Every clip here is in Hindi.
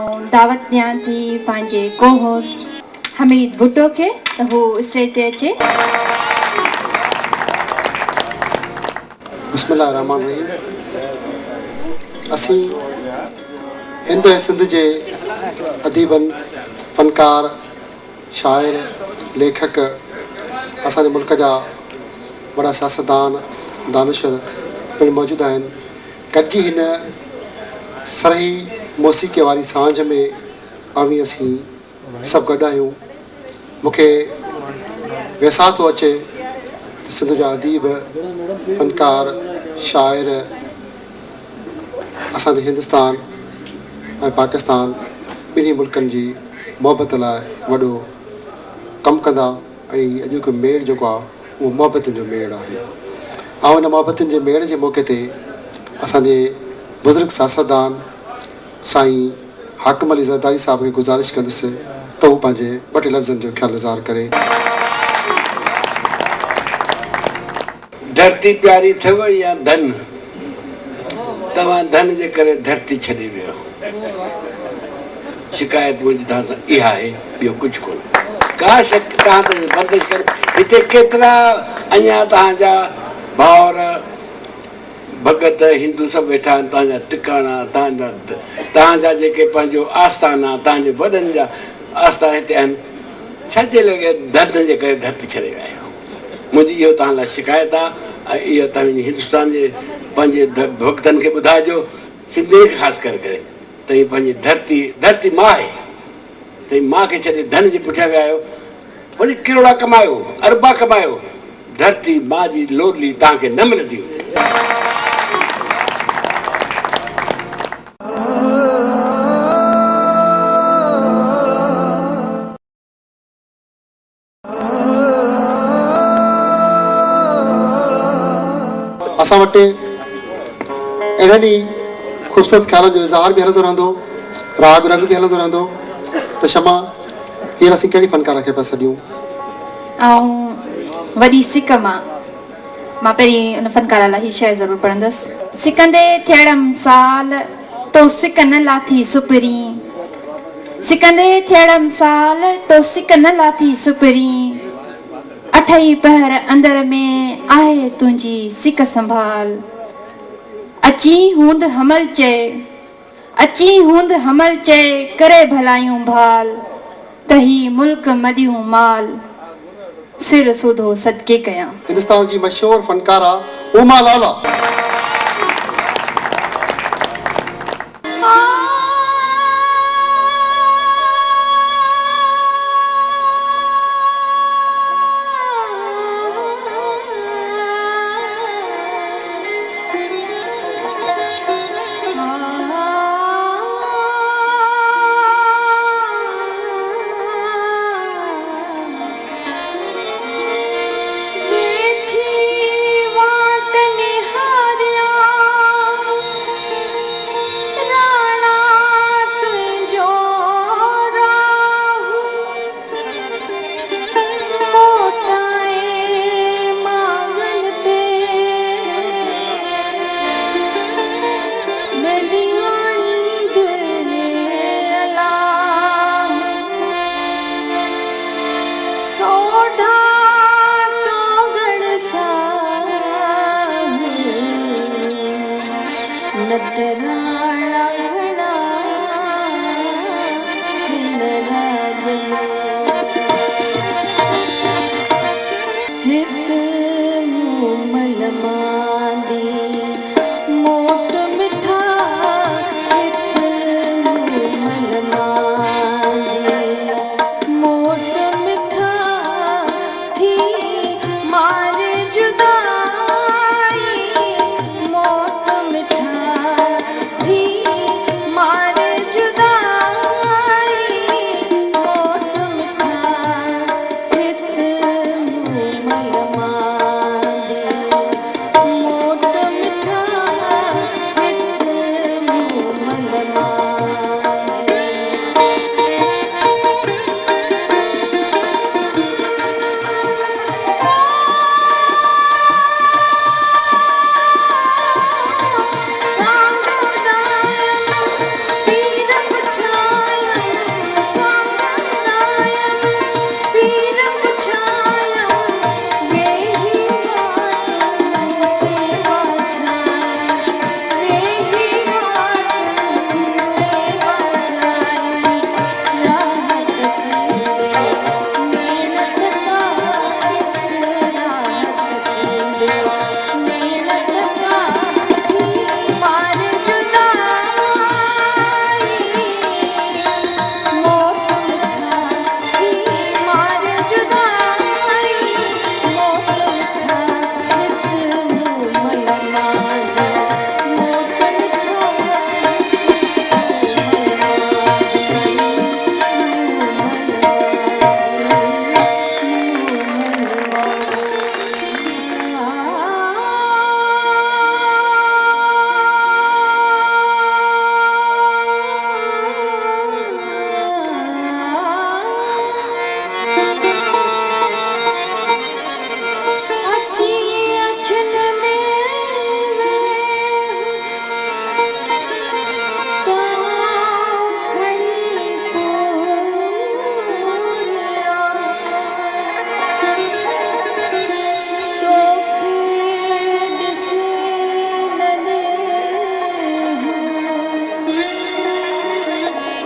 दावत ॾियां थी पंहिंजे को होस्ट हमीद भुट्टो खे त हू स्टेज ते अचे। बिस्मिल्लाहिर्रहमानिर्रहीम। असी हिंद ऐं सिंध जे अदीबन, फनकार, शाइर, लेखक, असांजे मुल्क जा वॾा सियासतदान, दानिशवर पिणु मौजूदु आहिनि। गॾिजी हिन सरही मौसीक़ी वारी सांझ में आवी असीं सभु गॾु आहियूं। मूंखे वेसाह थो अचे त सिंध जा अदीब, फनकार, शाइर असांजे हिंदुस्तान ऐं पाकिस्तान ॿिन्ही मुल्कनि जी मुहबत लाइ वॾो कमु कंदा ऐं अॼु जो मेड़ जेको आहे उहो मुहबतुनि जो मेड़ आहे। ऐं हिन मुहबतुनि जे मेड़ जे मौक़े ते असांजे बुज़ुर्ग सियासतदान साईं हाकिम अली ज़रदारी साहिब खे गुज़ारिश कंदुसि त हू पंहिंजे ॿ टे लफ़्ज़नि जो ख़्यालु इज़हार करे। धरती प्यारी अथव या धन? तव्हां धन जे करे धरती छॾे वियो। शिकायत मुंहिंजी तव्हां सां इहा आहे, ॿियो कुझु कोन। का शक तव्हां त बर्दाश्त करो। हिते केतिरा अञा तव्हांजा भाउर भगत हिंदू सभु वेठा आहिनि, तव्हांजा टिकाणा, तव्हांजा जेके पंहिंजो आस्थाना, तव्हांजे वॾनि जा आस्थाना हिते आहिनि। छाजे लॻे धन जे करे धरती छॾे विया आहियो? मुंहिंजी इहो तव्हां लाइ शिकायत आहे ऐं इहो तव्हां हिंदुस्तान जे पंहिंजे भक्तनि खे ॿुधाइजो, सिंधियुनि खे ख़ासि करे त हीअ पंहिंजी धरती माउ आहे, त हीअ माउ खे छॾे धन जे पुठियां विया आहियो। वरी किरोड़ा कमायो, अरबा कमायो, धरती माउ जी लोडली तव्हांखे न मिलंदी हुजे। असां वटि अहिड़नि ई ख़ूबसूरत ख़्यालनि जो इज़हार बि हलंदो रहंदो, राग रंग बि हलंदो रहंदो। त क्षमा हींअर असीं कहिड़ी फनकार खे पिया सॾियूं? ऐं वॾी सिक मां पहिरीं उन फनकार लाइ हीअ शेर ज़रूरु पढ़ंदसि। सिकंदे थियणम साल तो सिक न लाथी सुपरी, सिकंदे थियणम साल तो सिक न लाथी सुपरी, अठई पहर अंदर में आहे तुंहिंजी सिक संभाल, अची हूंद हमल चए, अची हूंद हमल चए करे भलायूं भाल, तही मुल्क मॾियूं माल, सिर सुधो सदके कयां। हिंदुस्तान जी मशहूर फनकारा उमा लाला। वाट निहारे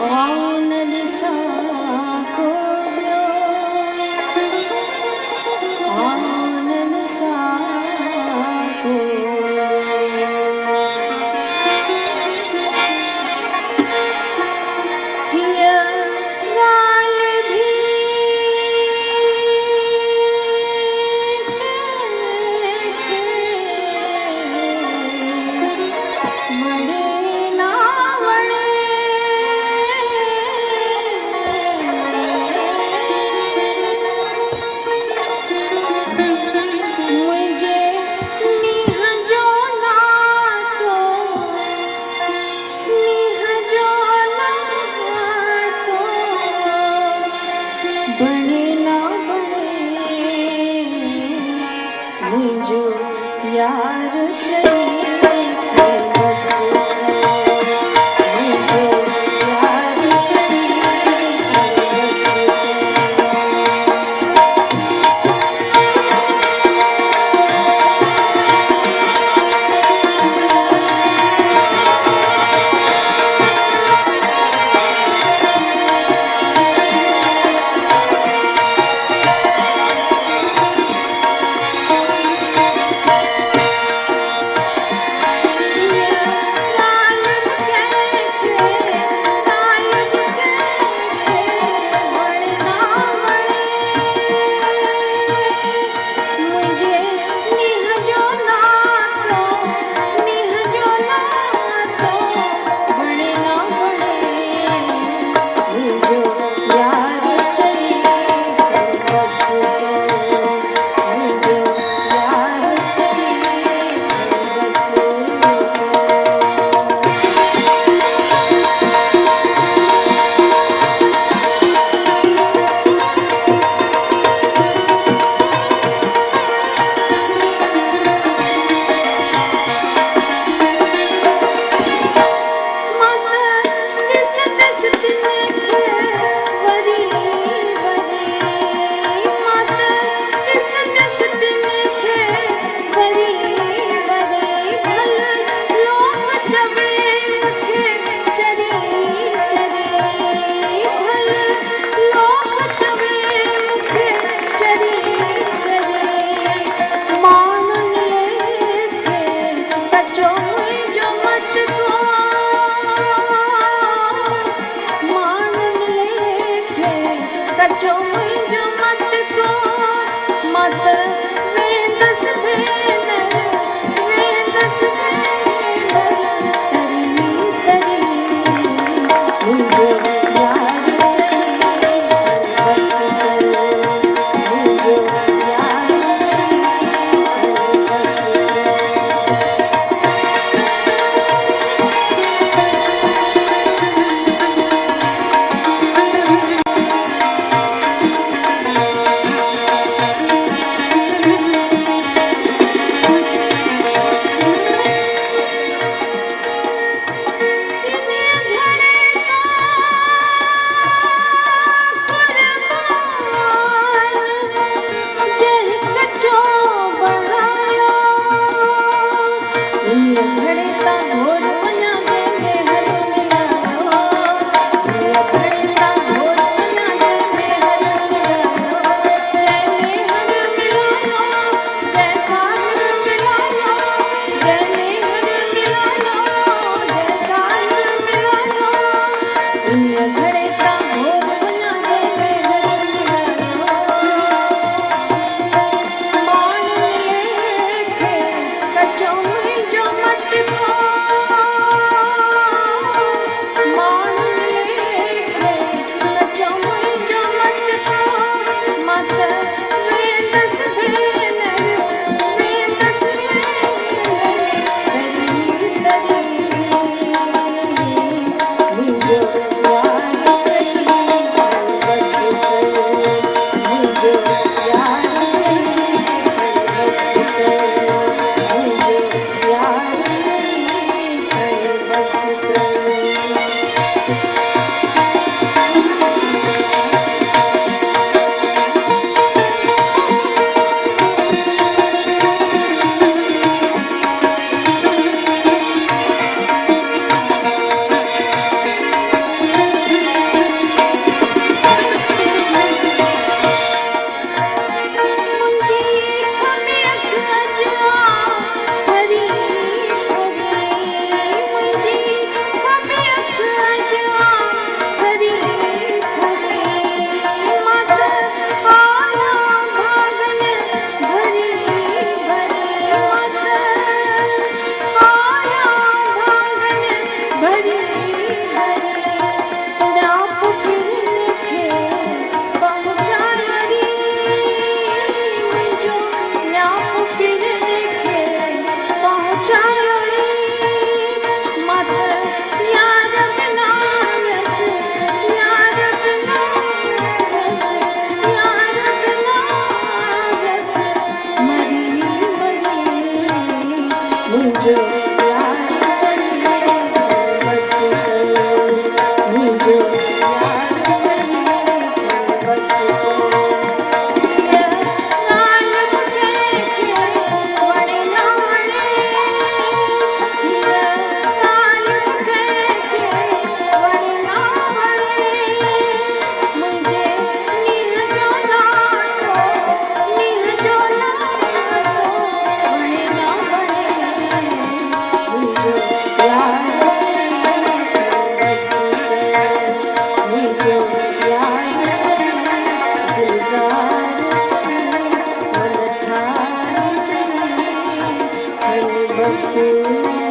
वाउन ॾिसां को ॿियो वाउन ॾिसां को हीअ ॻाल्हि बि वणे ना वणे मुंहिंजे नींहं जो नातो नींहं जो नातो बणे ना बणे मुंहिंजो यार चई बस मुंहिंजो यार चई बस कचो मुंहिंजो मटको मत वेंदस भेनर वेंदस भेनर तरी तरी मुंहिंजो यार चई बस मुंहिंजो यार चई बस किने घड़े का बस